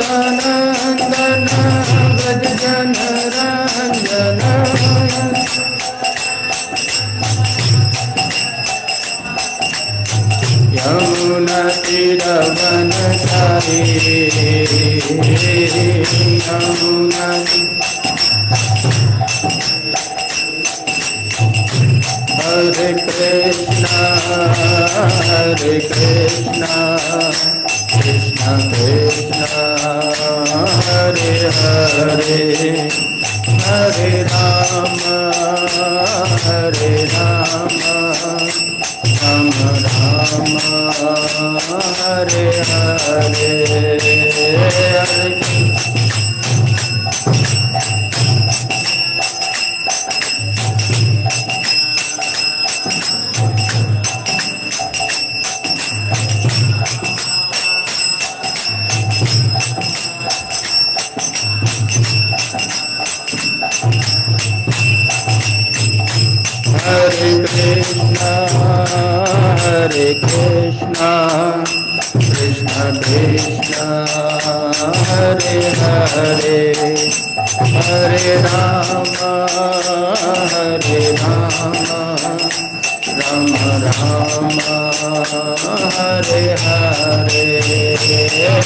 यशोदानंदन व्रज जन रंजन यमुना तीरवनचारी यमुना हरे कृष्णा कृष्णा कृष्णा हरे हरे हरे राम राम राम हरे हरे हरे कृष्णा कृष्णा कृष्णा हरे हरे हरे राम राम राम हरे हरे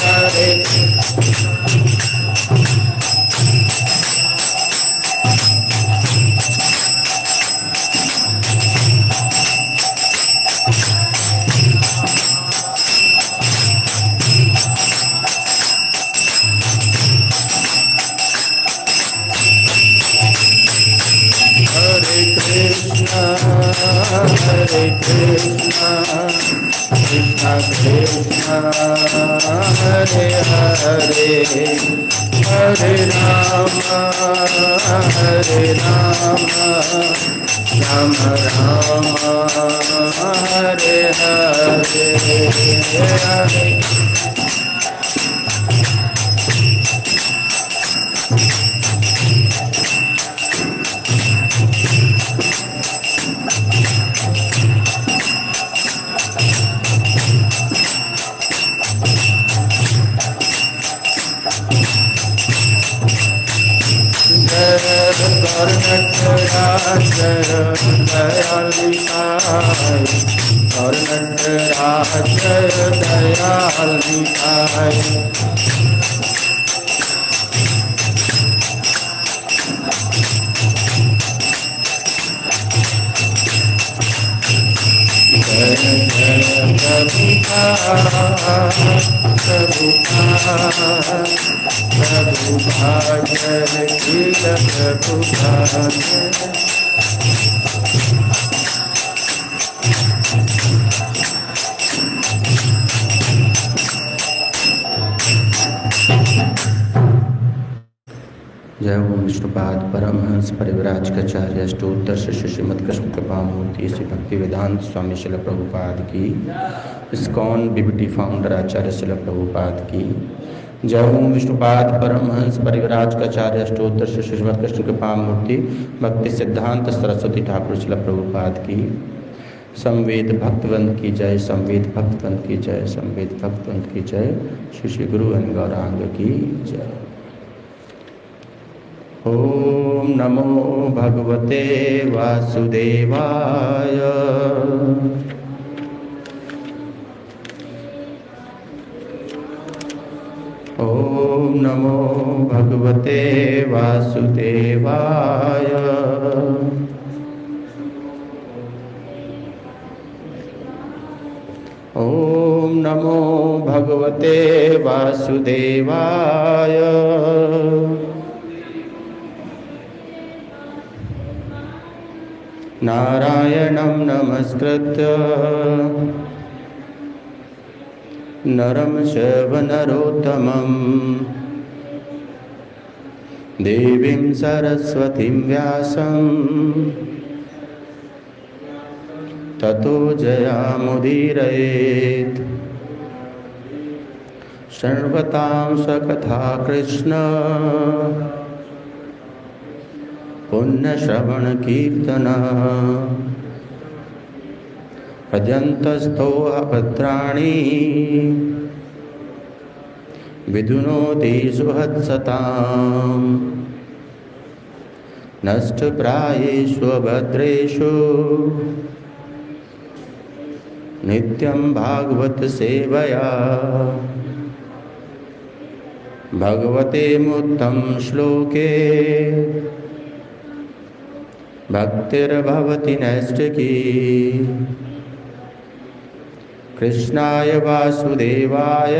हरे कृष्णा कृष्णा कृष्णा हरे हरे हरे राम राम राम हरे हरे हरे और नटराज दयाल निताय जय जय प्रभुपा प्रभुपा जय किल प्रभुपा जय ओम विष्णुपाद परमहंस परिव्राजकाचार्य अष्टोत्तर श्री श्रीमद कृष्ण कृपा मूर्ति श्री भक्ति वेदांत स्वामी शिल प्रभुपाद की, इस्कॉन बीबीटी फाउंडर आचार्य शिल प्रभुपाद की। जय ओम विष्णुपाद परमहंस परिव्राजकाचार्य अष्टोत्तर श्री श्रीमद कृष्ण कृपा मूर्ति भक्ति सिद्धांत सरस्वती ठाकुर शिल प्रभुपाद की। संवेद भक्तवंत की जय, संवेद भक्तवंत की जय, संवेद भक्तवंत की जय। श्री श्री गुरु अन गौरांग की जय। ओम नमो भगवते वासुदेवाय। ओम नमो भगवते वासुदेवाय। ओम नमो भगवते वासुदेवाय। नारायणं नमस्कृत्य नरं चैव नरोत्तमं देवीं सरस्वतीं व्यासं ततो जयामुदीरयेत्। सर्वतां सकथा कृष्ण पुण्यश्रवण कीर्तन पर्यन्तस्थोऽभद्राणि विधुनोति सुहत्सताम्। नष्टप्रायेषु भद्रेषु नित्यं भागवत सेवया भगवते मुत्तम श्लोके भक्तिर्भवति नैष्ठिकी। कृष्णाय वासुदेवाय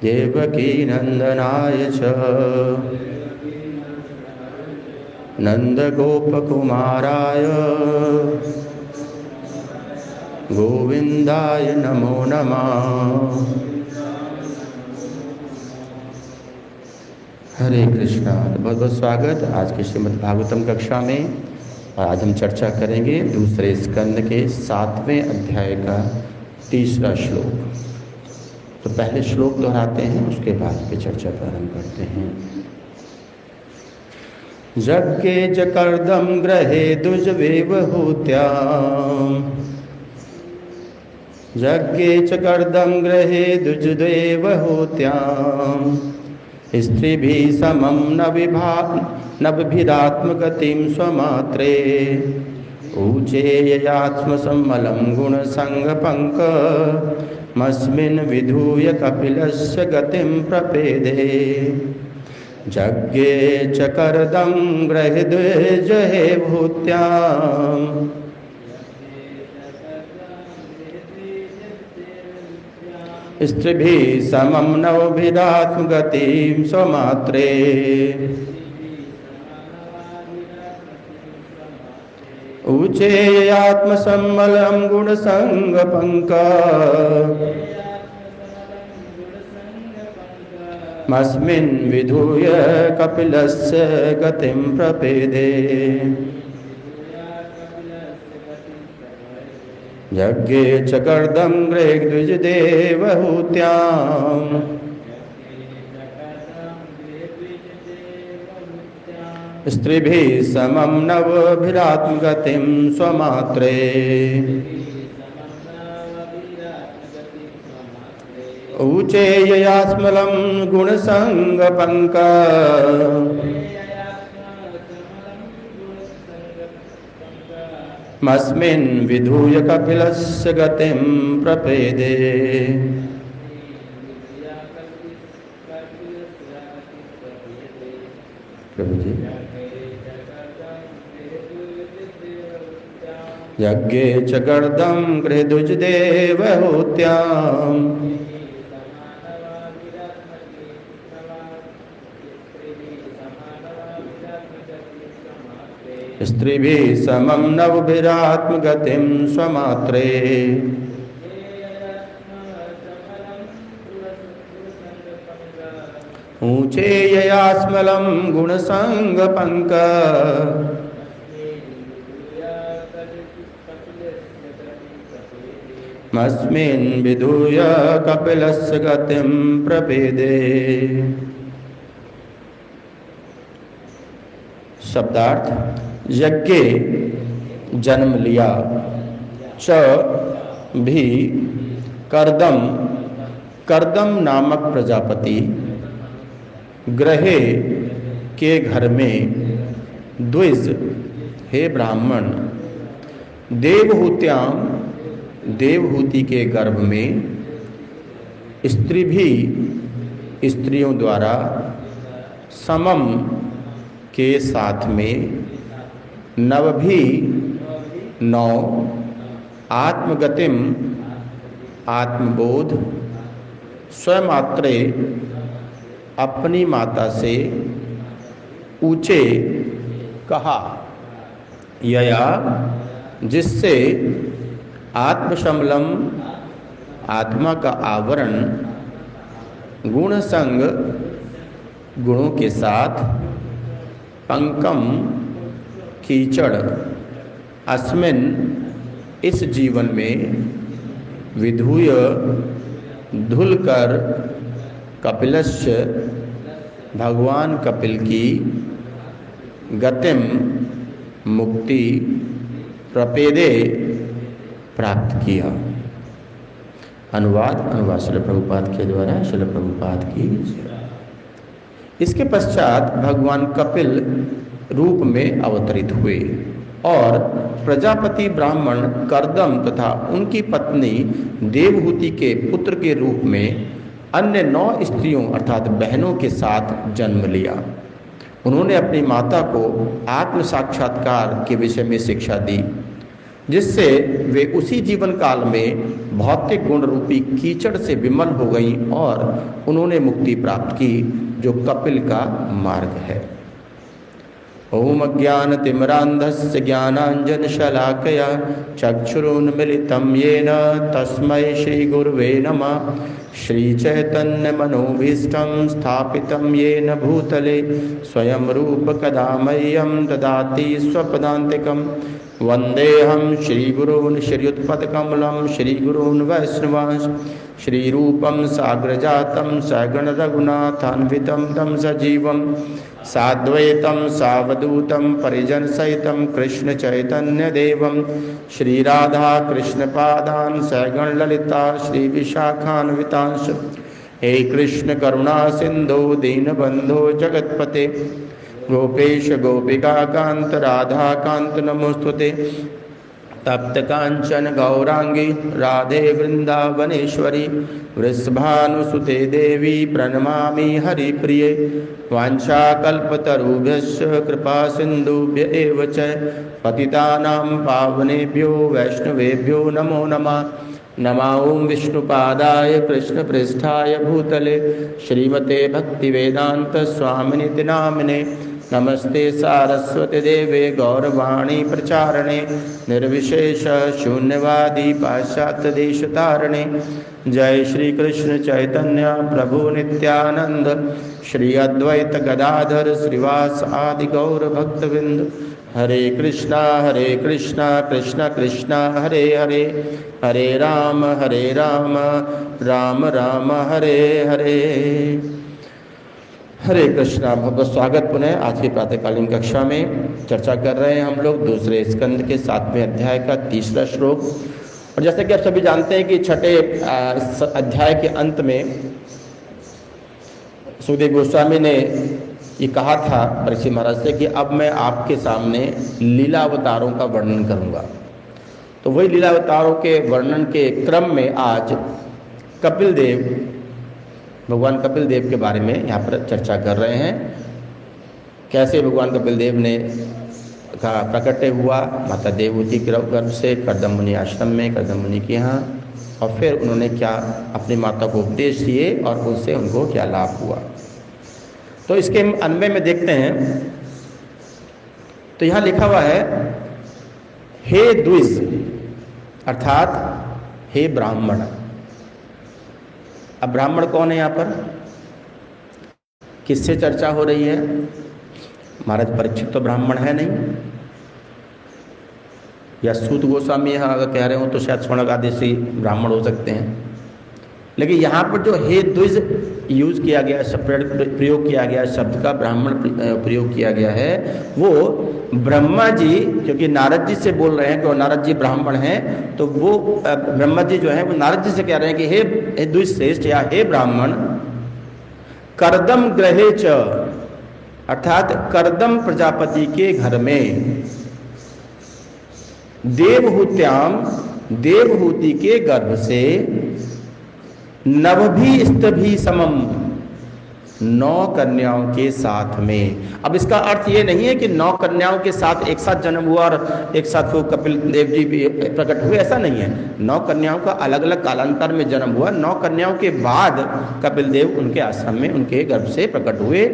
देवकी नंदनाय च नंदगोपकुमाराय गोविंदाय नमो नमः। हरे कृष्णा। बहुत बहुत स्वागत आज के श्रीमद् भागवतम कक्षा में। और आज हम चर्चा करेंगे दूसरे स्कंद के 7वें अध्याय का 3रा श्लोक। तो पहले श्लोक दोहराते हैं, उसके बाद की चर्चा प्रारंभ करते हैं। यज्ञे जकर्दम ग्रहे दुजवेवहूत्याम् यज्ञे चकर्दम ग्रहे दुजदेवहूत्याम् स्त्रीभिः समं नवभिरात्मगतिं स्वमात्रे ऊचेयात्मसम्मलं गुणसङ्गपङ्कमस्मिन् विधूय कपिलस्य गतिं प्रपेदे। यज्ञे चकर्दं ग्रहीद्विजहेभूत्याम् स्त्रीभिः समं नवभिरात्मगतिं स्वमात्रे ऊचेयात्मसम्मलं गुणसङ्गपङ्कमस्मिन् विधूय कपिलस्य गतिं प्रपेदे। यज्ञे चकर्दं ग्रहीद्विजदेवहूत्याम् स्त्रीभिः समं नवभिरात्मगतिं स्वमात्रे ऊचेयास्मलं गुणसङ्गपङ्कमस्मिन् विधूय कपिलस्य गतिं प्रपेदे। प्रभु जी। यज्ञे चकर्दं गृहीद्विजदेवहूत्याम् स्त्रीभिः समं नवभिरात्मगतिं स्वमात्रे ऊचेयास्मलं गुणसङ्गपङ्कमस्मिन् विधूय कपिलस्य गतिं प्रपेदे। शब्दार्थ। यज्ञे जन्म लिया, च भी कर्दम कर्दम नामक प्रजापति ग्रहे के घर में द्विज हे ब्राह्मण देवहूत्याम देवहूति के गर्भ में स्त्री भी स्त्रियों द्वारा समम के साथ में नवभी नौ आत्मगतिम आत्मबोध स्वमात्रे अपनी माता से ऊंचे कहा यया जिससे आत्मशमलम आत्मा का आवरण गुण संग गुणों के साथ पंकम कीचड़ अस्मिन् इस जीवन में विधूय धुलकर कपिलस्य भगवान कपिल की गतिम मुक्ति प्रपेदे प्राप्त किया। अनुवाद श्रील प्रभुपाद के द्वारा श्रील प्रभुपाद की। इसके पश्चात भगवान कपिल रूप में अवतरित हुए और प्रजापति ब्राह्मण कर्दम तथा उनकी पत्नी देवहूति के पुत्र के रूप में अन्य 9 स्त्रियों अर्थात बहनों के साथ जन्म लिया। उन्होंने अपनी माता को आत्म साक्षात्कार के विषय में शिक्षा दी, जिससे वे उसी जीवन काल में भौतिक गुण रूपी कीचड़ से विमल हो गईं और उन्होंने मुक्ति प्राप्त की, जो कपिल का मार्ग है। ओम अज्ञानतिमिरान्धस्य ज्ञानाञ्जनशलाकया चक्षुरुन्मीलितं येन तस्मै श्रीगुरुवे नमः। श्रीचैतन्यमनोभीष्टं स्थापितं येन भूतले स्वयं रूप कदा मह्यं ददाति स्वपदान्तिकं। वन्देऽहं श्रीगुरून् श्रीयुतपदकमलं श्रीगुरून् वैष्णवांश्च श्रीरूपं साग्रजातं सगण रघुनाथान्वितं तं सजीवं साद्वैतं सावधूतं परिजनसहितं कृष्णचैतन्यदेवं श्रीराधा कृष्णपादान् सगण ललिता श्रीविशाखान्वितांश्च। हे कृष्ण करुणा सिंधु दीनबंधो जगत्पते गोपेश गोपिका कांत राधा कांत नमोस्तुते। तप्त कांचन गौरांगी राधे वृंदावनेश्वरी वृषभानुसुते देवी प्रणमामि हरिप्रिये। वाञ्छाकल्पतरुभ्यश्च कृपा सिन्धुभ्य एव च पतितानां पावनेभ्यो वैष्णवेभ्यो नमो नमः। नमः ओं विष्णुपादाय कृष्णपृष्ठाय भूतले श्रीमते भक्तिवेदांत स्वामिनिति नामिने। नमस्ते सारस्वती देवे गौरवाणी प्रचारणे निर्विशेष शून्यवादी पाश्चात्य देशतारणे। जय श्री कृष्ण चैतन्य प्रभु नित्यानंद श्री अद्वैत गदाधर श्रीवास आदि गौर भक्तविंद। हरे कृष्णा कृष्ण कृष्णा हरे हरे, हरे राम राम राम हरे हरे। हरे कृष्णा। बहुत स्वागत पुनः। आज की प्रातःकालीन कक्षा में चर्चा कर रहे हैं हम लोग दूसरे स्कंद के 7वें अध्याय का 3रा श्लोक। और जैसे कि आप सभी जानते हैं कि 6ठे अध्याय के अंत में सुखदेव गोस्वामी ने ये कहा था परीक्षित महाराज से कि अब मैं आपके सामने लीला अवतारों का वर्णन करूंगा। तो वही लीला अवतारों के वर्णन के क्रम में आज कपिल देव, भगवान कपिल देव के बारे में यहाँ पर चर्चा कर रहे हैं। कैसे भगवान कपिल देव ने का प्रकटे हुआ माता देवहूति के गर्भ से कर्दम मुनि आश्रम में, कर्दम मुनि के यहाँ, और फिर उन्होंने क्या अपनी माता को उपदेश दिए और उससे उनको क्या लाभ हुआ। तो इसके अन्वय में देखते हैं तो यहाँ लिखा हुआ है हे द्विज अर्थात हे ब्राह्मण। अब ब्राह्मण कौन है यहाँ पर, किससे चर्चा हो रही है? महाराज परीक्षित तो ब्राह्मण है नहीं, या सूत गोस्वामी यहाँ अगर कह रहे हो तो शायद स्वर्ण आदेशी ब्राह्मण हो सकते हैं। लेकिन यहाँ पर जो हे द्विज यूज किया गया, प्रयोग किया गया शब्द का, ब्राह्मण प्रयोग किया गया है, वो ब्रह्मा जी, क्योंकि नारद जी से बोल रहे हैं कि नारद जी ब्राह्मण हैं, तो वो ब्रह्मा जी जो है वो नारद जी से कह रहे हैं कि हे द्विज श्रेष्ठ या हे ब्राह्मण, कर्दम ग्रहे च अर्थात कर्दम प्रजापति के घर में, देवहूत्याम देवहूति के गर्भ से, नवभी स्तभी समम 9 कन्याओं के साथ में। अब इसका अर्थ ये नहीं है कि 9 कन्याओं के साथ एक साथ जन्म हुआ और एक साथ वो कपिल देव जी भी प्रकट हुए, ऐसा नहीं है। 9 कन्याओं का अलग अलग कालांतर में जन्म हुआ। 9 कन्याओं के बाद कपिल देव उनके आश्रम में उनके गर्भ से प्रकट हुए।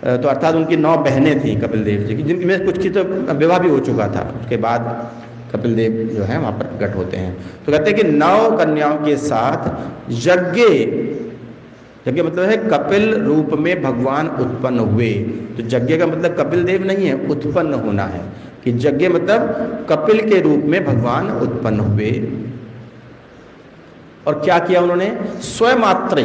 तो अर्थात उनकी 9 बहनें थीं कपिल देव जी की, जिनमें कुछ की तो विवाह भी हो चुका था। उसके बाद कपिल देव जो है वहाँ पर प्रकट होते हैं। तो कहते हैं कि 9 कन्याओं के साथ यज्ञ, यज्ञ मतलब है कपिल रूप में भगवान उत्पन्न हुए। तो यज्ञ का मतलब कपिल देव नहीं है, उत्पन्न होना है। कि यज्ञ मतलब कपिल के रूप में भगवान उत्पन्न हुए। और क्या किया उन्होंने? स्वमात्रे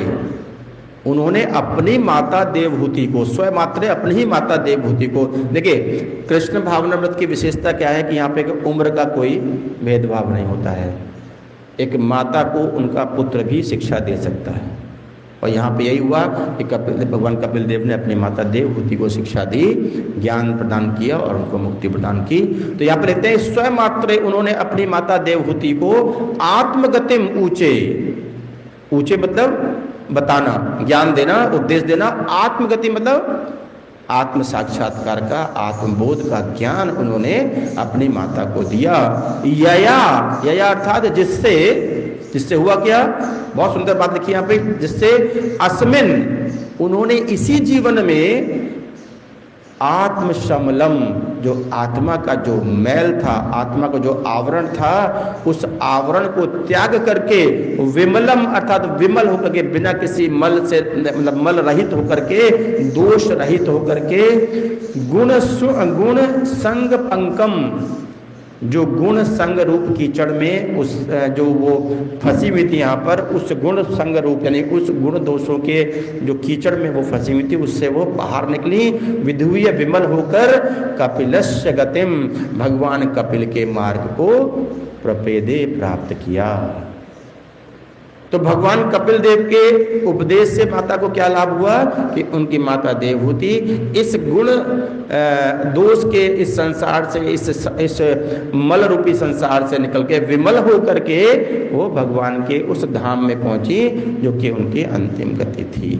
उन्होंने अपनी माता देवहूति को, स्वमात्रे अपनी ही माता देवहूति को। देखिए कृष्ण भावना व्रत की विशेषता क्या है कि यहाँ पे उम्र का कोई भेदभाव नहीं होता है। एक माता को उनका पुत्र भी शिक्षा दे सकता है। और यहाँ पे यही हुआ कि भगवान कपिल देव ने अपनी माता देवहूति को शिक्षा दी, ज्ञान प्रदान किया और उनको मुक्ति प्रदान की। तो यहाँ पर लिखते हैं स्वमात्रे उन्होंने अपनी माता देवहूति को आत्मगतिम ऊंचे, ऊंचे मतलब बताना, ज्ञान देना, उपदेश देना। आत्मगति मतलब आत्म साक्षात्कार का, आत्मबोध का ज्ञान उन्होंने अपनी माता को दिया। यया, यया अर्थात जिससे, जिससे हुआ क्या? बहुत सुंदर बात लिखी यहाँ पे, जिससे अस्मिन उन्होंने इसी जीवन में आत्मशमलम, जो आत्मा का जो मैल था, आत्मा का जो आवरण था, उस आवरण को त्याग करके विमलम अर्थात विमल होकर के, बिना किसी मल से मतलब मल रहित होकर के, दोष रहित होकर के, गुण संग पंकम, जो गुण संग रूप कीचड़ में उस जो वो फंसी हुई थी यहाँ पर, उस गुण संग रूप यानी उस गुण दोषों के जो कीचड़ में वो फंसी हुई थी, उससे वो बाहर निकली। विधुय विमल होकर कपिलस्य गतिम, भगवान कपिल के मार्ग को प्रपेदे प्राप्त किया। तो भगवान कपिल देव के उपदेश से माता को क्या लाभ हुआ कि उनकी माता देवहूति इस गुण दोष के इस संसार से, इस मल रूपी संसार से निकल के विमल हो करके वो भगवान के उस धाम में पहुंची जो कि उनकी अंतिम गति थी।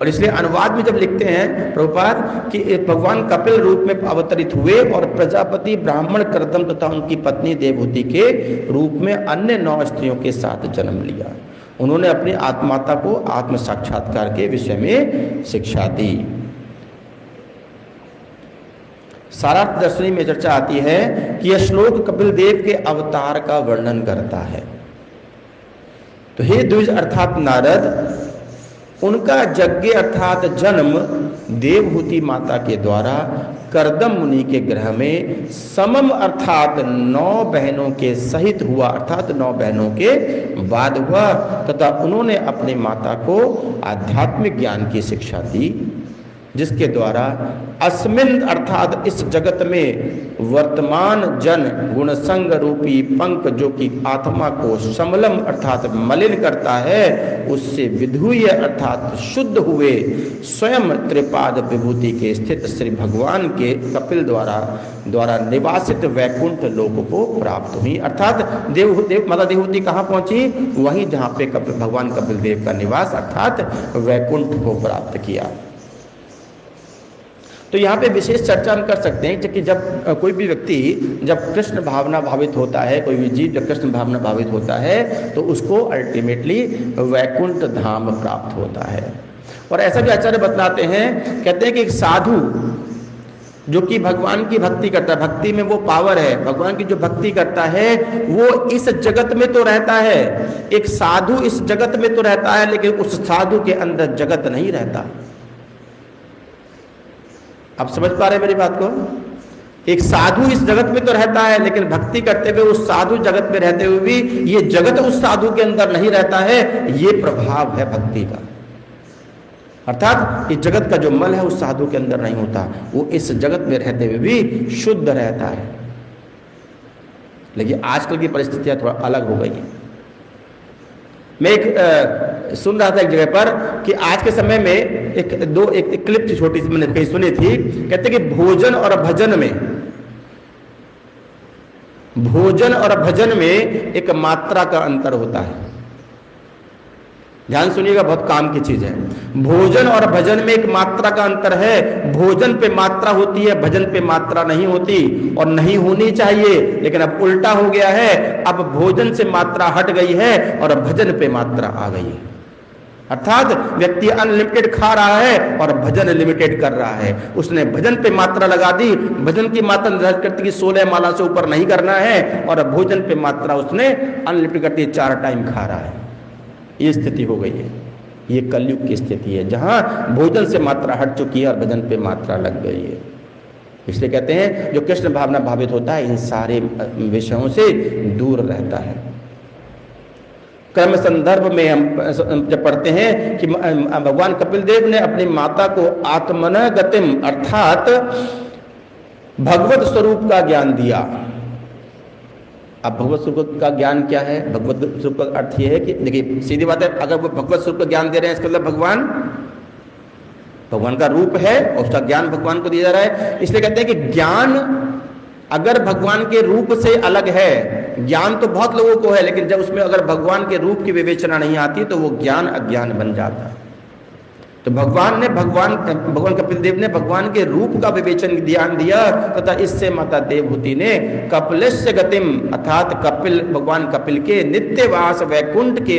और इसलिए अनुवाद में जब लिखते हैं प्रभुपाद कि भगवान कपिल रूप में अवतरित हुए और प्रजापति ब्राह्मण कर्दम तथा उनकी पत्नी देवहूति के रूप में अन्य 9 स्त्रियों के साथ जन्म लिया, उन्होंने अपनी आत्माता को आत्म साक्षात्कार के विषय में शिक्षा दी। सारार्थ दर्शनी में चर्चा आती है कि यह श्लोक कपिल देव के अवतार का वर्णन करता है। तो हे द्विज अर्थात नारद, उनका यज्ञ अर्थात जन्म देवहूति माता के द्वारा कर्दम मुनि के गृह में समम अर्थात 9 बहनों के सहित हुआ, अर्थात 9 बहनों के बाद हुआ, तथा उन्होंने अपनी माता को आध्यात्मिक ज्ञान की शिक्षा दी, जिसके द्वारा अस्मिन अर्थात इस जगत में वर्तमान जन गुणसंग रूपी पंख जो कि आत्मा को समलम अर्थात मलिन करता है, उससे विधुय अर्थात शुद्ध हुए स्वयं त्रिपाद विभूति के स्थित श्री भगवान के कपिल द्वारा निवासित वैकुंठ लोक को प्राप्त हुई। अर्थात माता देवहूति कहाँ पहुंची? वहीं जहाँ पे भगवान कपिल देव का निवास अर्थात वैकुंठ को प्राप्त किया। तो यहाँ पे विशेष चर्चा हम कर सकते हैं कि जब कोई भी व्यक्ति जब कृष्ण भावना भावित होता है, कोई भी जीव जब कृष्ण भावना भावित होता है तो उसको अल्टीमेटली वैकुंठ धाम प्राप्त होता है। और ऐसा भी आचार्य बतलाते हैं, कहते हैं कि एक साधु जो कि भगवान की भक्ति करता है, भक्ति में वो पावर है, भगवान की जो भक्ति करता है वो इस जगत में तो रहता है, एक साधु इस जगत में तो रहता है, लेकिन उस साधु के अंदर जगत नहीं रहता। आप समझ पा रहे हैं मेरी बात को? एक साधु इस जगत में तो रहता है, लेकिन भक्ति करते हुए उस साधु जगत में रहते हुए भी ये जगत उस साधु के अंदर नहीं रहता है। ये प्रभाव है भक्ति का। अर्थात इस जगत का जो मल है उस साधु के अंदर नहीं होता, वो इस जगत में रहते हुए भी शुद्ध रहता है। लेकिन आजकल की परिस्थितियां थोड़ा अलग हो गई है। मैं एक सुन रहा था एक जगह पर कि आज के समय में एक क्लिप छोटी सी मैंने कहीं सुनी थी, कहते कि भोजन और भजन में एक मात्रा का अंतर होता है। ध्यान सुनिएगा, बहुत काम की चीज है। भोजन और भजन में एक मात्रा का अंतर है। भोजन पे मात्रा होती है, भजन पे मात्रा नहीं होती और नहीं होनी चाहिए, लेकिन अब उल्टा हो गया है। अब भोजन से मात्रा हट गई है और भजन पे मात्रा आ गई है। अर्थात व्यक्ति अनलिमिटेड खा रहा है और भजन लिमिटेड कर रहा है। उसने भजन पे मात्रा लगा दी, भजन की मात्रा निर्धारित करती है 16 माला से ऊपर नहीं करना है, और भोजन पे मात्रा उसने अनलिमिटेड करती है, 4 टाइम खा रहा है। ये स्थिति हो गई है। ये कलयुग की स्थिति है, जहां भोजन से मात्रा हट चुकी है और भजन पे मात्रा लग गई है। इसलिए कहते हैं जो कृष्ण भावना भावित होता है इन सारे विषयों से दूर रहता है। कर्म संदर्भ में हम जब पढ़ते हैं कि भगवान कपिल देव ने अपनी माता को आत्मनः गतिम अर्थात भगवत स्वरूप का ज्ञान दिया। अब भगवत स्वरूप का ज्ञान क्या है? भगवत स्वरूप का अर्थ यह है कि देखिए सीधी बात है, अगर वो भगवत स्वरूप का ज्ञान दे रहे हैं इसका मतलब भगवान का रूप है और उसका ज्ञान भगवान को दिया जा रहा है। इसलिए कहते हैं कि ज्ञान अगर भगवान के रूप से अलग है, ज्ञान तो बहुत लोगों को है, लेकिन जब उसमें अगर भगवान के रूप की विवेचना नहीं आती तो वो ज्ञान अज्ञान बन जाता है। तो भगवान कपिल देव ने भगवान के रूप का विवेचन ध्यान दिया तथा इससे माता देवहूति ने कपिलस्य गतिम अर्थात भगवान कपिल के नित्यवास वैकुंठ के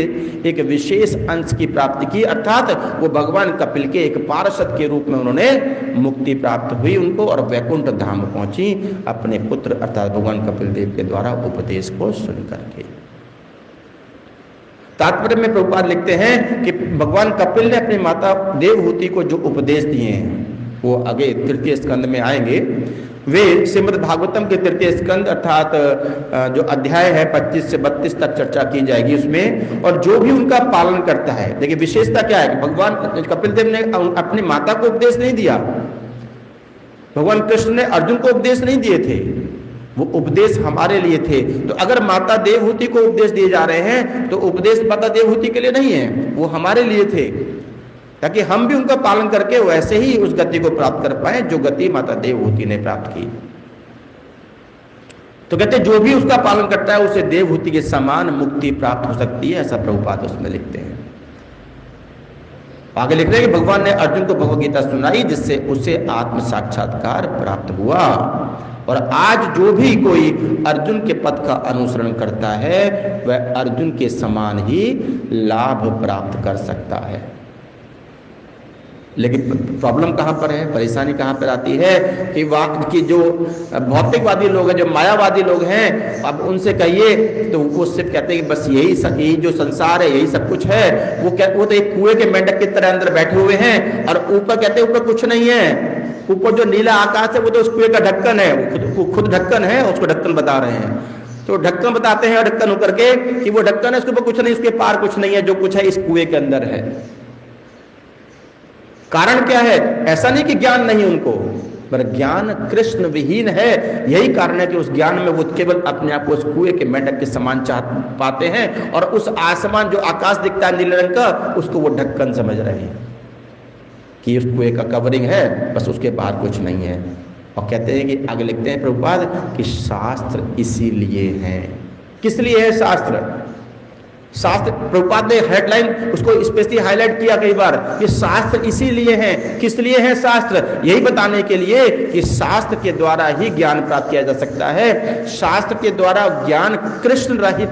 एक विशेष अंश की प्राप्ति की, अर्थात वो भगवान कपिल के एक पार्षद के रूप में उन्होंने मुक्ति प्राप्त हुई उनको और वैकुंठ धाम पहुंची अपने पुत्र अर्थात भगवान कपिल देव के द्वारा उपदेश को सुन करके। तात्पर्य में प्रभुपाद लिखते हैं कि भगवान कपिल ने अपनी माता देवहूति को जो उपदेश दिए हैं वो आगे तृतीय स्कंद में आएंगे। वे श्रीमद् भागवतम के तृतीय स्कंद अर्थात जो अध्याय है 25 से 32 तक चर्चा की जाएगी उसमें, और जो भी उनका पालन करता है। देखिए विशेषता क्या है कि भगवान कपिल देव ने अपनी माता को उपदेश नहीं दिया, भगवान कृष्ण ने अर्जुन को उपदेश नहीं दिए थे, वो उपदेश हमारे लिए थे। तो अगर माता देवहूति को उपदेश दिए जा रहे हैं तो उपदेश माता देवहूति के लिए नहीं है, वो हमारे लिए थे ताकि हम भी उनका पालन करके वैसे ही उस गति को प्राप्त कर पाए जो गति माता देवहूति ने प्राप्त की। तो कहते जो भी उसका पालन करता है उसे देवहूति के समान मुक्ति प्राप्त हो सकती है, ऐसा प्रभुपाद उसमें लिखते हैं। आगे लिख रहे हैं कि भगवान ने अर्जुन को भगवद गीता सुनाई जिससे उसे आत्म साक्षात्कार प्राप्त हुआ, और आज जो भी कोई अर्जुन के पथ का अनुसरण करता है वह अर्जुन के समान ही लाभ प्राप्त कर सकता है। लेकिन प्रॉब्लम कहाँ पर है, परेशानी कहाँ पर आती है कि वाक्य की जो भौतिकवादी लोग हैं, जो मायावादी लोग हैं, अब उनसे कहिए तो वो सिर्फ कहते हैं कि बस यही जो संसार है यही सब कुछ है। वो तो एक कुएं के मेंढक की तरह अंदर बैठे हुए हैं और ऊपर कहते हैं ऊपर कुछ नहीं है, ऊपर जो नीला आकाश है वो तो उस कुएं का ढक्कन है, वो खुद ढक्कन है, उसको ढक्कन बता रहे हैं। तो ढक्कन बताते हैं और ढक्कन होकर के कि वो ढक्कन है, उसके ऊपर कुछ नहीं, उसके पार कुछ नहीं है, जो कुछ है इस कुएं के अंदर है। कारण क्या है? ऐसा नहीं कि ज्ञान नहीं उनको, पर ज्ञान कृष्ण विहीन है। यही कारण है कि उस ज्ञान में वो केवल अपने आप को उस कुएं के मेंढक के समान चाह पाते हैं और उस आसमान जो आकाश दिखता है नीले रंग का उसको वो ढक्कन समझ रहे हैं कि उस कुएं का कवरिंग है, बस उसके बाहर कुछ नहीं है। और कहते हैं कि आगे लिखते हैं प्रभुपाद कि शास्त्र इसीलिए हैं। किस लिए है शास्त्र? शास्त्र प्रभुपाद ने हेडलाइन उसको स्पेशली हाईलाइट किया कई बार कि शास्त्र इसीलिए हैं। किस लिए है शास्त्र? यही बताने के लिए कि शास्त्र के द्वारा ही ज्ञान प्राप्त किया जा सकता है। शास्त्र के द्वारा ज्ञान कृष्ण रहित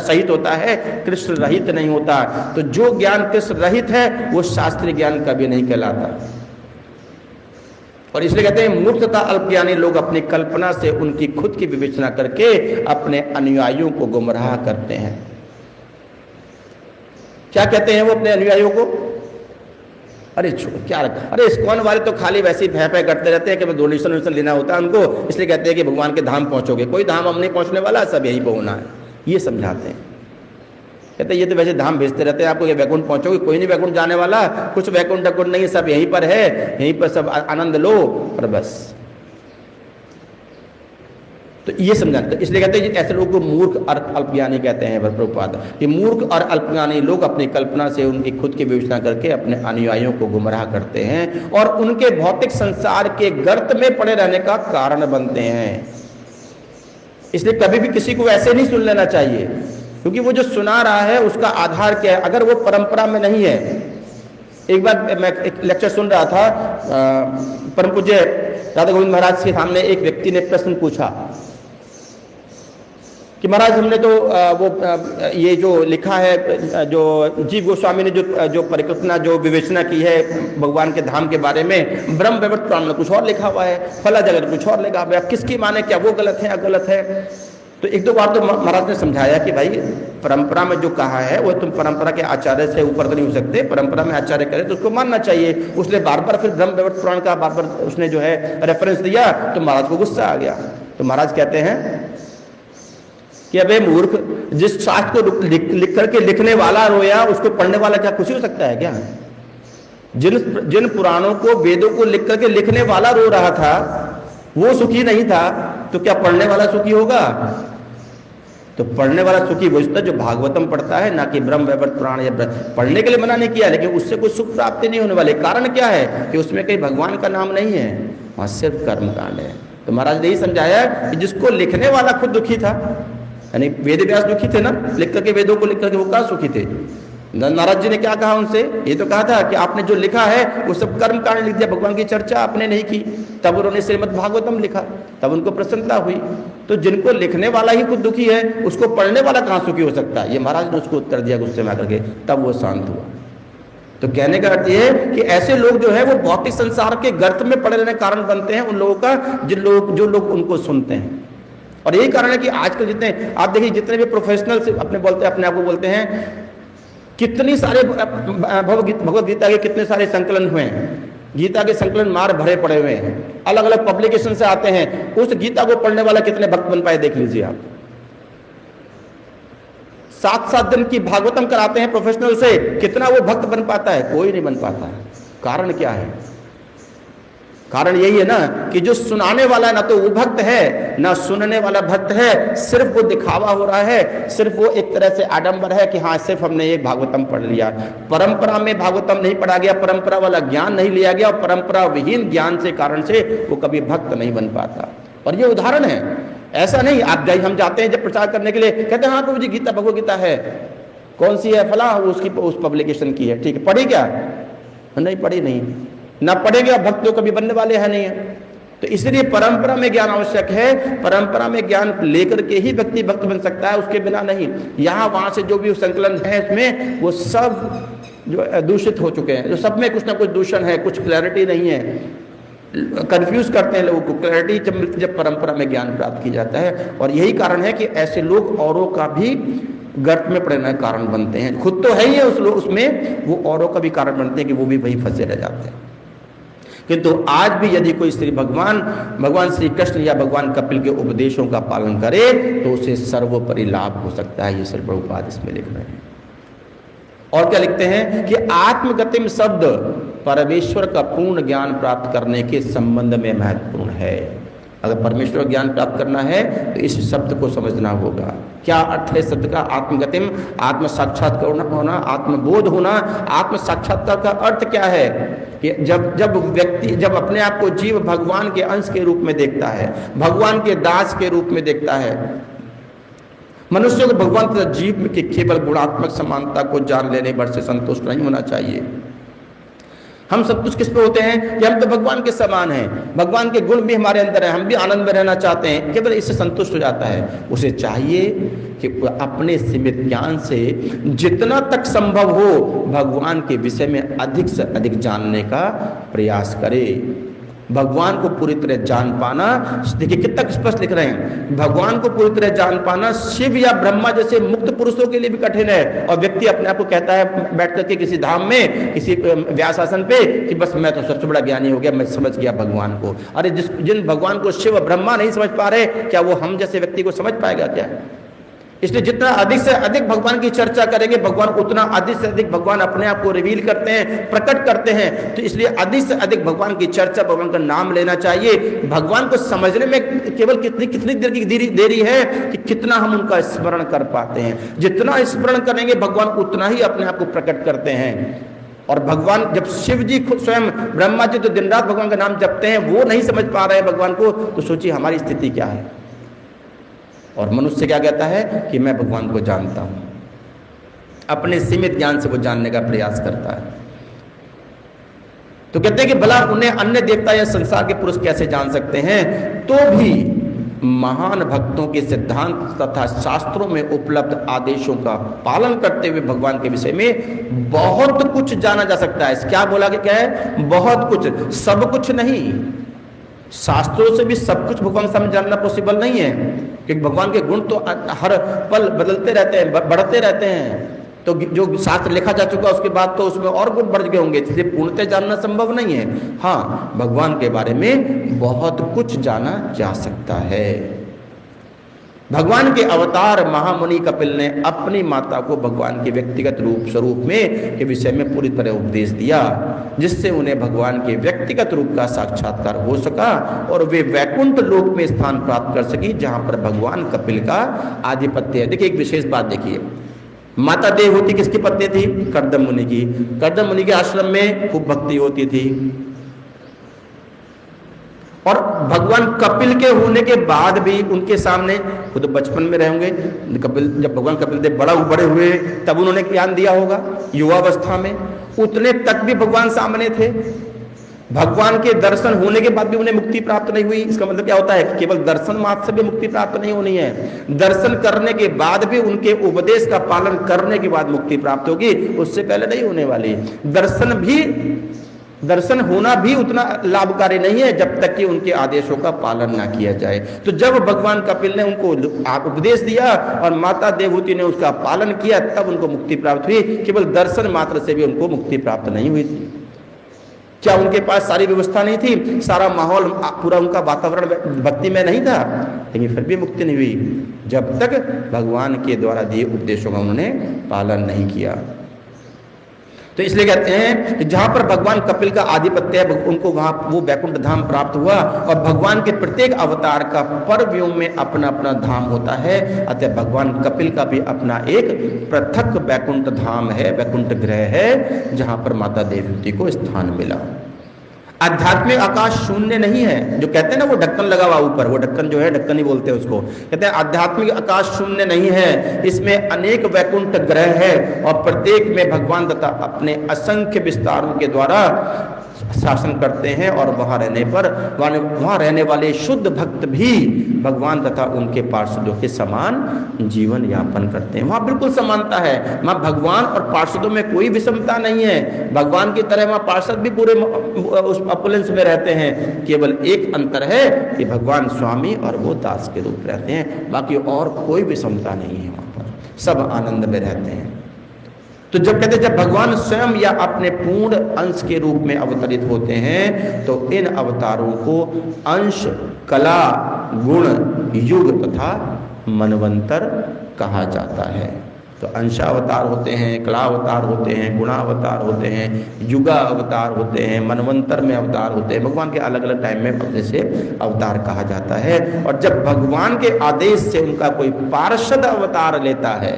सहित होता है, कृष्ण रहित नहीं होता। तो जो ज्ञान कृष्ण रहित है वो शास्त्रीय ज्ञान कभी नहीं कहलाता। और इसलिए कहते हैं मूर्ख तथा अल्पज्ञानी लोग अपनी कल्पना से उनकी खुद की विवेचना करके अपने अनुयायियों को गुमराह करते हैं। क्या कहते हैं वो अपने अनुयायियों को? अरे इस्कॉन वाले तो खाली वैसे ही भय करते रहते हैं कि डोनेशन लेना होता है उनको, इसलिए कहते हैं कि भगवान के धाम पहुंचोगे। कोई धाम हम नहीं पहुंचने वाला, सब यहीं पर होना है, ये समझाते हैं। कहते हैं ये तो वैसे धाम भेजते रहते हैं आपको, ये वैकुंठ पहुंचोगे, कोई नहीं वैकुंठ जाने वाला, कुछ वैकुंठ नहीं, सब यहीं पर है, यहीं पर सब आनंद लो और बस। तो ये समझा। तो इसलिए कहते हैं ऐसे लोगों को मूर्ख और अल्पज्ञानी कहते हैं प्रभुपाद। ये मूर्ख और अल्पज्ञानी लोग अपनी कल्पना से उनकी खुद की विवेचना करके अपने अनुयायियों को गुमराह करते हैं और उनके भौतिक संसार के गर्त में पड़े रहने का कारण बनते हैं। इसलिए कभी भी किसी को ऐसे नहीं सुन लेना चाहिए, क्योंकि वो जो सुना रहा है उसका आधार क्या है? अगर वो परंपरा में नहीं है। एक बार मैं एक लेक्चर सुन रहा था, परम पूज्य राधा गोविंद महाराज के सामने एक व्यक्ति ने प्रश्न पूछा कि महाराज हमने तो ये जो लिखा है, जो जीव गोस्वामी ने जो परिकल्पना जो विवेचना की है भगवान के धाम के बारे में, ब्रह्म वैवर्त पुराण में कुछ और लिखा हुआ है, फला जगत कुछ और लिखा हुआ है, किसकी माने, क्या वो गलत है या गलत है? तो एक दो बार तो महाराज ने समझाया कि भाई परंपरा में जो कहा है वो तुम परंपरा के आचार्य से ऊपर तो नहीं हो सकते, परंपरा में आचार्य करे तो उसको मानना चाहिए। उसने बार बार फिर ब्रह्म वैवर्त पुराण का बार बार उसने जो है रेफरेंस दिया, तो महाराज को गुस्सा आ गया। तो महाराज कहते हैं कि अबे मूर्ख, जिस शास्त्र को लिख करके लिखने वाला रोया, उसको पढ़ने वाला क्या खुशी हो सकता है क्या? जिन पुराणों को, वेदों को लिख करके लिखने वाला रो रहा था वो सुखी नहीं था, तो क्या पढ़ने वाला सुखी होगा? तो पढ़ने वाला सुखी वो होता है जो भागवतम पढ़ता है, ना कि ब्रह्म वैवर्त पुराण। या पढ़ने के लिए मना नहीं किया, लेकिन उससे कोई सुख प्राप्ति नहीं होने वाली। कारण क्या है कि उसमें कहीं भगवान का नाम नहीं है, वहां सिर्फ कर्मकांड है। तो महाराज ने यही समझाया कि जिसको लिखने वाला खुद दुखी था, यानी वेद व्यास दुखी थे ना, लिख करके वेदों को लिख करके, वो कहाँ सुखी थे? नारद जी ने क्या कहा उनसे? ये तो कहा था कि आपने जो लिखा है वो सब कर्म कांड लिख दिया, भगवान की चर्चा आपने नहीं की। तब उन्होंने श्रीमद् भागवतम लिखा, तब उनको प्रसन्नता हुई। तो जिनको लिखने वाला ही खुद दुखी है, उसको पढ़ने वाला कहाँ सुखी हो सकता है? ये महाराज ने उसको उत्तर दिया गुस्से में आकर के, तब वो शांत हुआ। तो कहने का अर्थ ये है कि ऐसे लोग जो है वो भौतिक संसार के गर्त में पड़े रहने कारण बनते हैं उन लोगों का, जो लोग उनको सुनते हैं। और यही कारण है कि आजकल जितने आप देखिए, जितने भी प्रोफेशनल्स अपने आप को बोलते हैं, कितनी सारे भगवद गीता के कितने सारे संकलन हुए हैं, गीता के संकलन मार भरे पड़े हुए हैं, अलग अलग पब्लिकेशन से आते हैं। उस गीता को पढ़ने वाला कितने भक्त बन पाए देख लीजिए आप। 7-7 दिन की भागवतम कराते हैं प्रोफेशनल से, कितना वो भक्त बन पाता है? कोई नहीं बन पाता है। कारण क्या है? कारण यही है ना कि जो सुनाने वाला ना तो वो भक्त है, ना सुनने वाला भक्त है। सिर्फ वो दिखावा हो रहा है, सिर्फ वो एक तरह से आडंबर है कि हाँ सिर्फ हमने एक भागवतम पढ़ लिया। परंपरा में भागवतम नहीं पढ़ा गया, परंपरा वाला ज्ञान नहीं लिया गया, और परंपरा विहीन ज्ञान से कारण से वो कभी भक्त नहीं बन पाता। और ये उदाहरण है, ऐसा नहीं आप हम जाते हैं जब प्रचार करने के लिए, कहते हैं हाँ प्रभु जी गीता भगवद गीता है, कौन सी है? फला, उसकी उस पब्लिकेशन की है, ठीक है। पढ़ी क्या? नहीं पढ़ी, नहीं ना पढ़ेंगे, और भक्त तो कभी बनने वाले हैं नहीं है। तो इसलिए परंपरा में ज्ञान आवश्यक है। परंपरा में ज्ञान लेकर के ही व्यक्ति भक्त बन सकता है, उसके बिना नहीं। यहाँ वहां से जो भी संकलन है इसमें, वो सब जो दूषित हो चुके हैं, जो सब में कुछ ना कुछ दूषण है, कुछ क्लैरिटी नहीं है, कंफ्यूज करते हैं लोगों को। क्लैरिटी जब मिलती, जब परंपरा में ज्ञान प्राप्त किया जाता है। और यही कारण है कि ऐसे लोग औरों का भी गर्त में पड़ने का कारण बनते हैं। खुद तो है ही है उसमें, वो औरों का भी कारण बनते हैं कि वो भी वही फंसे रह जाते हैं। किंतु आज भी यदि कोई श्री भगवान श्री कृष्ण या भगवान कपिल के उपदेशों का पालन करे तो उसे सर्वोपरि लाभ हो सकता है। ये श्री प्रभुपाद इसमें लिख रहे हैं। और क्या लिखते हैं कि आत्मगतिम शब्द परमेश्वर का पूर्ण ज्ञान प्राप्त करने के संबंध में महत्वपूर्ण है। अगर परमेश्वर ज्ञान प्राप्त करना है तो इस शब्द को समझना होगा। क्या अर्थ है शब्द का? आत्मगतिम, आत्म साक्षात्कार होना, आत्मबोध होना। आत्म साक्षात्कार का अर्थ क्या है कि जब व्यक्ति जब अपने आप को जीव भगवान के अंश के रूप में देखता है, भगवान के दास के रूप में देखता है। मनुष्य को भगवान तथा जीव के केवल गुणात्मक समानता को जान लेने भर से संतुष्ट नहीं होना चाहिए। हम संतुष्ट किस पे होते हैं कि हम तो भगवान के समान हैं, भगवान के गुण भी हमारे अंदर है, हम भी आनंद में रहना चाहते हैं, केवल इससे संतुष्ट हो जाता है। उसे चाहिए कि अपने सीमित ज्ञान से जितना तक संभव हो भगवान के विषय में अधिक से अधिक जानने का प्रयास करे। भगवान को पूरी तरह जान पाना, देखिए कितना स्पष्ट लिख रहे हैं, भगवान को पूरी तरह जान पाना शिव या ब्रह्मा जैसे मुक्त पुरुषों के लिए भी कठिन है। और व्यक्ति अपने आप को कहता है बैठ करके किसी धाम में, किसी व्यासासन पे कि बस मैं तो सबसे बड़ा ज्ञानी हो गया, मैं समझ गया भगवान को। अरे जिन भगवान को शिव ब्रह्मा नहीं समझ पा रहे, क्या वो हम जैसे व्यक्ति को समझ पाएगा क्या? इसलिए जितना अधिक से अधिक भगवान की चर्चा करेंगे, भगवान उतना अधिक से अधिक भगवान अपने आप को रिवील करते हैं, प्रकट करते हैं। तो इसलिए अधिक से अधिक भगवान की चर्चा, भगवान का नाम लेना चाहिए। भगवान को समझने में केवल कितनी देर की देरी है कि कितना हम उनका स्मरण कर पाते हैं। जितना स्मरण करेंगे भगवान उतना ही अपने आप को प्रकट करते हैं। और भगवान, जब शिव जी खुद स्वयं, ब्रह्मा जी तो दिन रात भगवान का नाम जपते हैं, वो नहीं समझ पा रहे हैं भगवान को, तो सोचिए हमारी स्थिति क्या है। और मनुष्य क्या कहता है कि मैं भगवान को जानता हूं, अपने सीमित ज्ञान से वो जानने का प्रयास करता है। तो कहते हैं कि भला उन्हें अन्य देवता या संसार के पुरुष कैसे जान सकते हैं? तो भी महान भक्तों के सिद्धांत तथा शास्त्रों में उपलब्ध आदेशों का पालन करते हुए भगवान के विषय में बहुत कुछ जाना जा सकता है। क्या बोला कि क्या है? बहुत कुछ, सब कुछ नहीं। शास्त्रों से भी सब कुछ भगवान से जानना पॉसिबल नहीं है, क्योंकि भगवान के गुण तो हर पल बदलते रहते हैं, बढ़ते रहते हैं। तो जो शास्त्र लिखा जा चुका उसके बाद तो उसमें और गुण बढ़ गए होंगे, इसलिए पूर्णतः जानना संभव नहीं है। हाँ, भगवान के बारे में बहुत कुछ जाना जा सकता है। भगवान के अवतार महामुनि कपिल ने अपनी माता को भगवान के व्यक्तिगत स्वरूप में के विषय में पूरी तरह उपदेश दिया, जिससे उन्हें भगवान के व्यक्तिगत रूप का साक्षात्कार हो सका और वे वैकुंठ लोक में स्थान प्राप्त कर सकी, जहां पर भगवान कपिल का आधिपत्य है। देखिए एक विशेष बात देखिए, माता देवहूति किसकी पत्नी थी? कर्दम मुनि की। कर्दम मुनि के आश्रम में खूब भक्ति होती थी, और भगवान कपिल के होने के बाद भी उनके सामने, खुद तो बचपन में रहे होंगे कपिल, जब भगवान कपिल देव बड़े हुए तब उन्होंने ज्ञान दिया होगा, युवावस्था में उतने तक भी भगवान सामने थे। भगवान के दर्शन होने के बाद भी उन्हें मुक्ति प्राप्त नहीं हुई। इसका मतलब क्या होता है कि केवल दर्शन मात्र से भी मुक्ति प्राप्त नहीं होनी है, दर्शन करने के बाद भी उनके उपदेश का पालन करने के बाद मुक्ति प्राप्त होगी, उससे पहले नहीं होने वाली। दर्शन होना भी उतना लाभकारी नहीं है जब तक कि उनके आदेशों का पालन ना किया जाए। तो जब भगवान कपिल ने उनको उपदेश दिया और माता देवहूति ने उसका पालन किया, तब उनको मुक्ति प्राप्त हुई। केवल दर्शन मात्र से भी उनको मुक्ति प्राप्त नहीं हुई थी। क्या उनके पास सारी व्यवस्था नहीं थी, सारा माहौल पूरा उनका वातावरण भक्ति में नहीं था? लेकिन फिर भी मुक्ति नहीं हुई जब तक भगवान के द्वारा दिए उपदेशों का उन्होंने पालन नहीं किया। तो इसलिए कहते हैं कि जहां पर भगवान कपिल का आधिपत्य है, उनको वहां वो वैकुंठ धाम प्राप्त हुआ, और भगवान के प्रत्येक अवतार का परव्योम में अपना अपना धाम होता है। अतः भगवान कपिल का भी अपना एक पृथक वैकुंठ धाम है, वैकुंठ ग्रह है, जहां पर माता देवहूति को स्थान मिला। आध्यात्मिक आकाश शून्य नहीं है। जो कहते हैं ना वो ढक्कन लगा हुआ ऊपर, वो ढक्कन जो है, ढक्कन ही बोलते हैं उसको, कहते हैं आध्यात्मिक आकाश शून्य नहीं है। इसमें अनेक वैकुंठ ग्रह है और प्रत्येक में भगवान तथा अपने असंख्य विस्तारों के द्वारा शासन करते हैं, और वहां रहने वाले शुद्ध भक्त भी भगवान तथा उनके पार्षदों के समान जीवन यापन करते हैं। वहां बिल्कुल समानता है, वहां भगवान और पार्षदों में कोई विषमता नहीं है। भगवान की तरह वहां पार्षद भी पूरे उस अपुलेंस में रहते हैं। केवल एक अंतर है कि भगवान स्वामी और वो दास के रूप रहते हैं, बाकी और कोई विषमता नहीं है। वहां पर सब आनंद में रहते हैं। तो जब कहते हैं जब भगवान स्वयं या अपने पूर्ण अंश के रूप में अवतरित होते हैं, तो इन अवतारों को अंश, कला, गुण, युग तथा मनवंतर कहा जाता है। तो अंशावतार होते हैं, कला अवतार होते हैं, गुणावतार होते हैं, युगा अवतार होते हैं, मनवंतर में अवतार होते हैं। भगवान के अलग अलग टाइम में अपने से अवतार कहा जाता है। और जब भगवान के आदेश से उनका कोई पार्षद अवतार लेता है,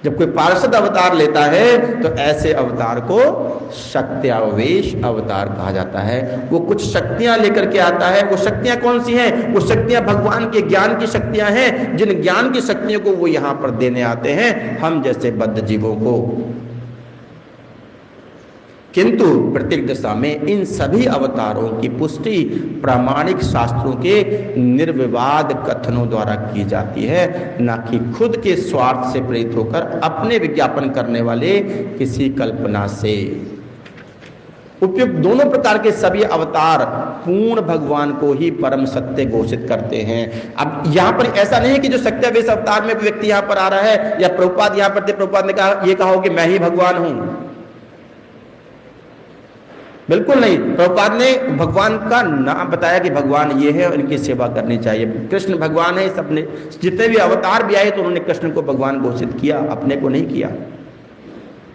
जब कोई पार्षद अवतार लेता है, तो ऐसे अवतार को शक्त्यावेश अवतार कहा जाता है। वो कुछ शक्तियां लेकर के आता है। वो शक्तियां कौन सी हैं? वो शक्तियां भगवान के ज्ञान की शक्तियां हैं, जिन ज्ञान की शक्तियों को वो यहां पर देने आते हैं हम जैसे बद्ध जीवों को। किंतु प्रत्येक दशा में इन सभी अवतारों की पुष्टि प्रामाणिक शास्त्रों के निर्विवाद कथनों द्वारा की जाती है, न कि खुद के स्वार्थ से प्रेरित होकर अपने विज्ञापन करने वाले किसी कल्पना से। उपयुक्त दोनों प्रकार के सभी अवतार पूर्ण भगवान को ही परम सत्य घोषित करते हैं। अब यहाँ पर ऐसा नहीं है कि जो सत्यावेश अवतार में व्यक्ति यहाँ पर आ रहा है, या प्रभुपाद यहाँ पर थे, प्रभुपाद ने कहा ये कहा हो कि मैं ही भगवान हूं, बिल्कुल नहीं। प्रभुपाद ने भगवान का नाम बताया कि भगवान ये है और इनकी सेवा करनी चाहिए। कृष्ण भगवान है, सबने जितने भी अवतार भी आए तो उन्होंने कृष्ण को भगवान घोषित किया, अपने को नहीं किया।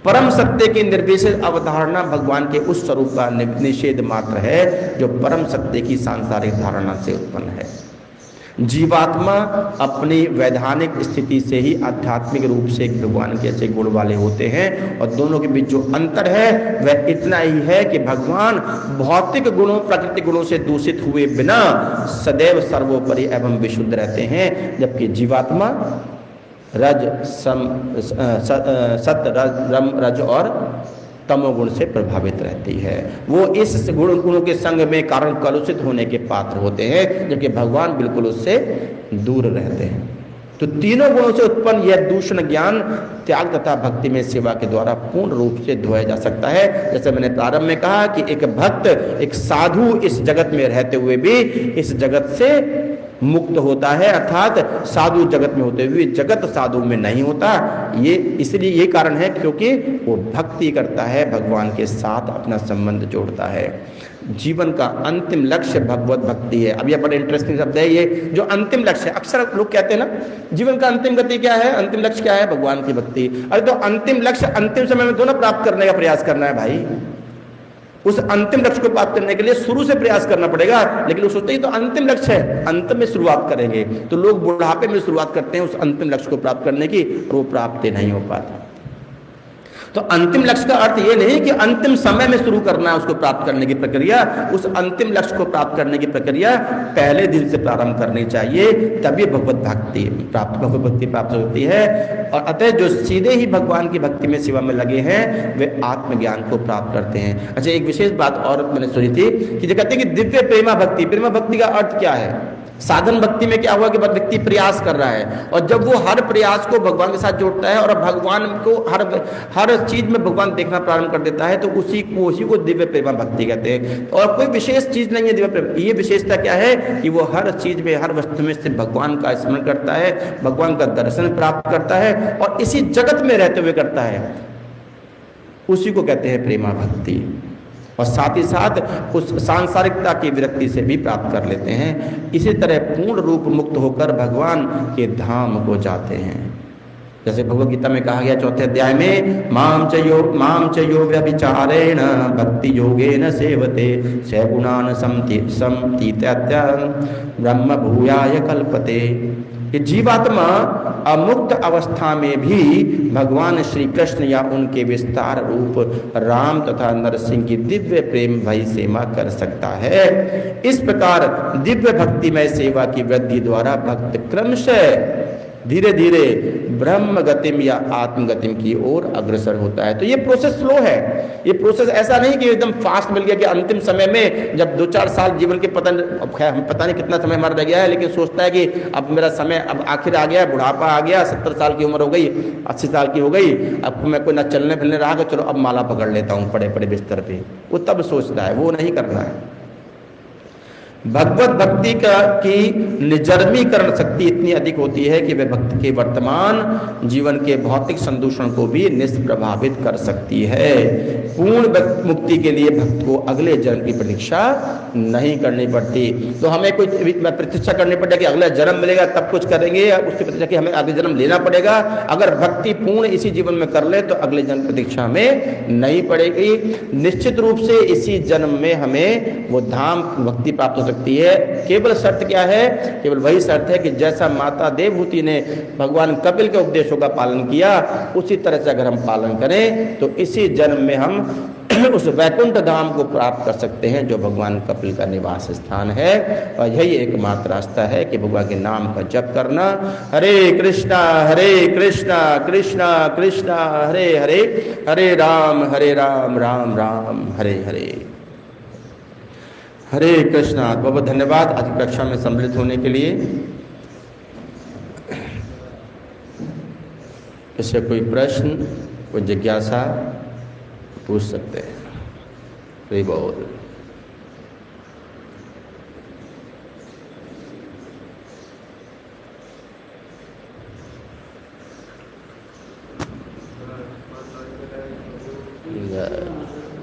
परम सत्य की निर्देशित अवधारणा भगवान के उस स्वरूप का निषेध मात्र है जो परम सत्य की सांसारिक धारणा से उत्पन्न है। जीवात्मा अपनी वैधानिक स्थिति से ही आध्यात्मिक रूप से भगवान के ऐसे गुण वाले होते हैं, और दोनों के बीच जो अंतर है वह इतना ही है कि भगवान भौतिक गुणों, प्राकृतिक गुणों से दूषित हुए बिना सदैव सर्वोपरि एवं विशुद्ध रहते हैं, जबकि जीवात्मा सत, रम, रज और तमोगुण से प्रभावित रहती है। वो इस गुणों के संग में कारण कलुषित होने के पात्र होते हैं, जबकि भगवान बिल्कुल उससे दूर रहते हैं। तो तीनों गुणों से उत्पन्न यह दूषण ज्ञान त्याग तथा भक्ति में सेवा के द्वारा पूर्ण रूप से धोया जा सकता है। जैसे मैंने प्रारंभ में कहा कि एक भक्त, एक साधु इस जगत में रहते हुए भी इस जगत से मुक्त होता है, अर्थात साधु जगत में होते हुए जगत साधु में नहीं होता। ये इसलिए ये कारण है क्योंकि वो भक्ति करता है, भगवान के साथ अपना संबंध जोड़ता है। जीवन का अंतिम लक्ष्य भगवत भक्ति है। अब ये बड़ा इंटरेस्टिंग शब्द है, ये जो अंतिम लक्ष्य है। अक्सर लोग कहते हैं ना जीवन का अंतिम गति क्या है, अंतिम लक्ष्य क्या है, भगवान की भक्ति। अरे तो अंतिम लक्ष्य अंतिम समय में तो ना प्राप्त करने का प्रयास करना है भाई। उस अंतिम लक्ष्य को प्राप्त करने के लिए शुरू से प्रयास करना पड़ेगा, लेकिन वो सोचते हैं तो अंतिम लक्ष्य है, अंत में शुरुआत करेंगे। तो लोग बुढ़ापे में शुरुआत करते हैं उस अंतिम लक्ष्य को प्राप्त करने की, और वो प्राप्त नहीं हो पाता। तो अंतिम लक्ष्य का अर्थ ये नहीं कि अंतिम समय में शुरू करना है उसको प्राप्त करने की प्रक्रिया। उस अंतिम लक्ष्य को प्राप्त करने की प्रक्रिया पहले दिन से प्रारंभ करनी चाहिए, तभी भगवत भक्ति प्राप्त होती है। और अतः जो सीधे ही भगवान की भक्ति में सेवा में लगे हैं वे आत्मज्ञान को प्राप्त करते हैं। अच्छा, एक विशेष बात और मैंने सुनी थी कि जो कहते हैं कि दिव्य प्रेमा भक्ति, प्रेमा भक्ति का अर्थ क्या है। साधन भक्ति में क्या हुआ कि व्यक्ति प्रयास कर रहा है, और जब वो हर प्रयास को भगवान के साथ जोड़ता है और भगवान को हर चीज में भगवान देखना प्रारंभ कर देता है, तो उसी को दिव्य प्रेमा भक्ति कहते हैं। और कोई विशेष चीज नहीं है दिव्य प्रेम, ये विशेषता क्या है कि वो हर चीज में, हर वस्तु में से भगवान का स्मरण करता है, भगवान का दर्शन प्राप्त करता है, और इसी जगत में रहते हुए करता है। उसी को कहते हैं प्रेमा भक्ति। और साथ ही साथ उस सांसारिकता की विरक्ति से भी प्राप्त कर लेते हैं। इसी तरह पूर्ण रूप मुक्त होकर भगवान के धाम को जाते हैं। जैसे भगवद गीता में कहा गया 4थे अध्याय में, माम च यो व्यभिचारेण भक्ति योगेन सेवते सगुणान समतीत्य ब्रह्म भूयाय कल्पते। कि जीवात्मा अमुक्त अवस्था में भी भगवान श्री कृष्ण या उनके विस्तार रूप राम तथा नरसिंह की दिव्य प्रेम भई सेवा कर सकता है। इस प्रकार दिव्य भक्तिमय सेवा की वृद्धि द्वारा भक्त क्रमशः धीरे धीरे ब्रह्म गतिम या आत्मगतिम की ओर अग्रसर होता है। तो ये प्रोसेस स्लो है, ये प्रोसेस ऐसा नहीं कि एकदम फास्ट मिल गया कि अंतिम समय में जब 2-4 साल जीवन के पता नहीं कितना समय हमारा रह गया है, लेकिन सोचता है कि अब मेरा समय अब आखिर आ गया, बुढ़ापा आ गया, 70 साल की उम्र हो गई, 80 साल की हो गई, अब मैं कोई ना चलने फिरने रहा, चलो अब माला पकड़ लेता हूँ पड़े पड़े बिस्तर पे, वो तब सोचता है। वो नहीं करना है। भगवत भक्ति की निजर्मीकरण शक्ति इतनी अधिक होती है कि वह भक्त के वर्तमान जीवन के भौतिक संदूषण को भी निष्प्रभावित कर सकती है। पूर्ण मुक्ति के लिए भक्त को अगले जन्म की प्रतीक्षा नहीं करनी पड़ती। तो हमें कोई प्रतीक्षा करनी पड़ेगी कि अगला जन्म मिलेगा तब कुछ करेंगे, या उसकी प्रतीक्षा कि हमें अगले जन्म लेना पड़ेगा। अगर भक्ति पूर्ण इसी जीवन में कर ले तो अगले जन्म प्रतीक्षा हमें नहीं पड़ेगी। निश्चित रूप से इसी जन्म में हमें वो धाम भक्ति प्राप्त हो सकती है। केवल शर्त क्या है? केवल वही शर्त है कि जैसा माता देवहूति ने भगवान कपिल के उपदेशों का पालन किया, उसी तरह से अगर हम पालन करें तो इसी जन्म में हम उस वैकुंठ धाम को प्राप्त कर सकते हैं जो भगवान कपिल का निवास स्थान है। और यही एकमात्र रास्ता है कि भगवान के नाम का जप करना। हरे कृष्णा कृष्णा कृष्णा हरे हरे, हरे राम राम राम हरे हरे। हरे कृष्णा। बहुत बहुत धन्यवाद आज की कक्षा में सम्मिलित होने के लिए। इससे कोई प्रश्न, कोई जिज्ञासा पूछ सकते हैं। हरि बोल। Yeah.